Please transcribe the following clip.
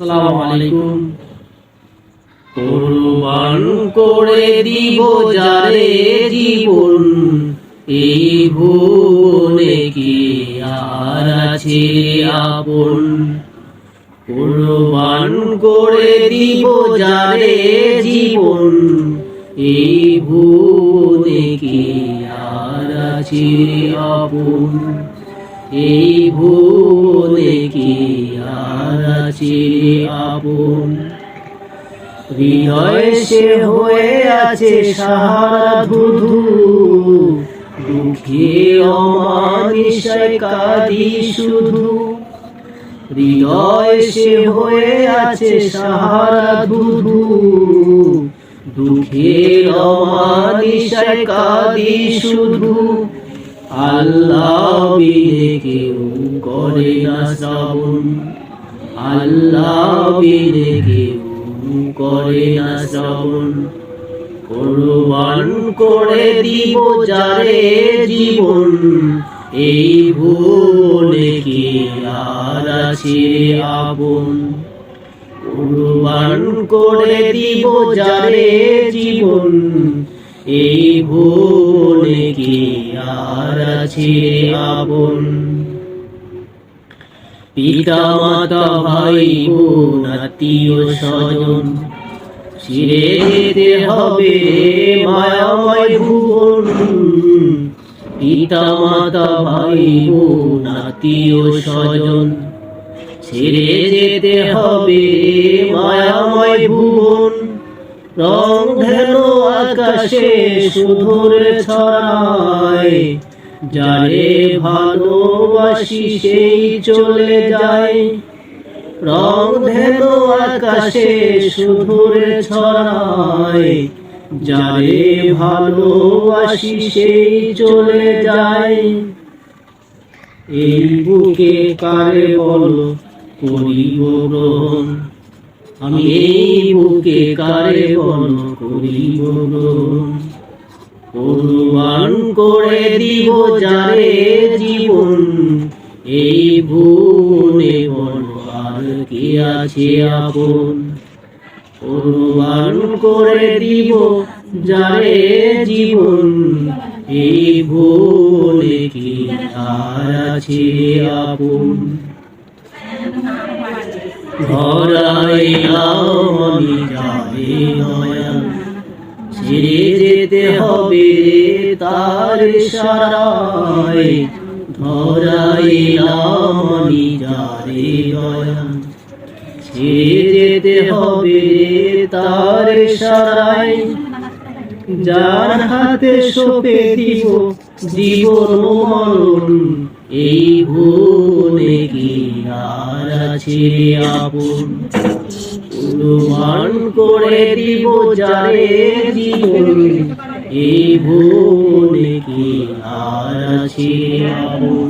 আসসালামু আলাইকুম। কুরবান করে দিব যারে জীবন, এই ভুবনে কি আর আছে আপন। কুরবান করে দিব যারে জীবন, এই ভুবনে কি আর আছে আপন। এই ভুবনে কি আর আছে আপন। হৃদয়ে সে হয়ে আছে সাহারা ধুধু, দুঃখে অমানিসায় কাঁদি শুধু। হৃদয়ে সে হয়ে আছে সাহারা ধুধু, দুঃখে অমানিসায় কাঁদি শুধু। আল্লাহ বিনে কেউ করে না শ্রবণ, আল্লাহ বিনে কেউ করে না শ্রবণ। কুরবান করে দিব যারে জীবন, এই ভুবনে কি আর আছে আপন। কুরবান করে দিব যারে জীবন, এই ভুবনে কি আর আছে আপন। পিতা মাতা ভাই বোন আত্মীয় স্বজন, ছিড়ে যেতে হবে মায়াময় ভুবন। পিতা মাতা ভাই বোন আত্মীয় স্বজন, ছেড়ে যেতে হবে মায়াময় ভুবন। রং ধেন আকাশে শুধুর ছড়ায়, যারে ভালোবাসি সেই চলে যায়। রং ধেন আকাশে শুধুর ছড়ায়, যারে ভালোবাসি সেই চলে যায়। এই বুকে কারে বলো করিব গ্রহণ, আমি এই বুকে কারে বলো করিব গ্রহণ। কুরবান করে দিব যারে জীবন, এই ভুবনে বলো আর কি আছে আপন। কুরবান করে দিব যারে জীবন, এই ভুবনে কি আর আছে আপন। ধরাইলাম আমি যারে দয়াল, ছেড়ে যেতে হবে তার ইশারায়। ধরাইলাম আমি যারে দয়াল, ছেড়ে যেতে হবে তার ইশারায়। যার হাতে সঁপে দিব জীবন মরণ, এই ভুবনে কি আর আছে আপন। কুরবান করে দিব যারে জীবন, এই ভুবনে কি আর আছে আপন।